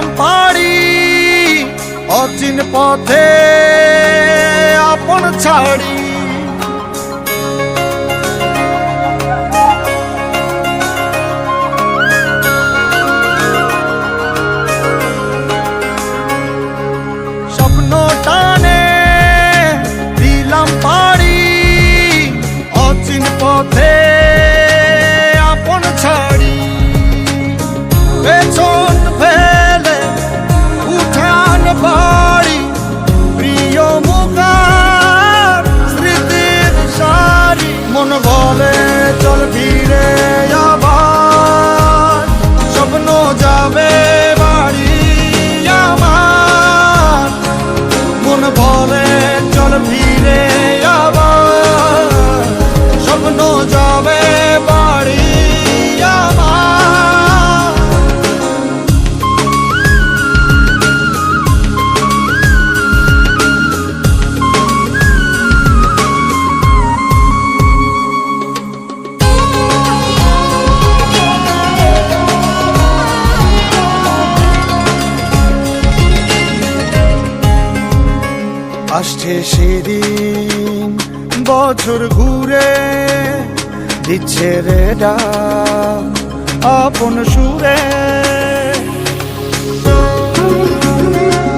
দিলাম পাড়ি অচিন পথে আপন ছাড়ি। স্বপ্ন টানে দিলাম পাড়ি অচিন পথে আপন ছাড়ি। পেছন ফেলে উঠান বাড়ি প্রিয় মুখার স্মৃতির সারি। মন বলে চল ফিরে আবার স্বপ্ন যাবে বাড়ি আমার। মন বলে চল ফিরে আবার স্বপ্ন যাবে বাড়ি আমার। আসছে সেদিন বছর ঘুরে দিচ্ছে রে ডাক আপন সুরে।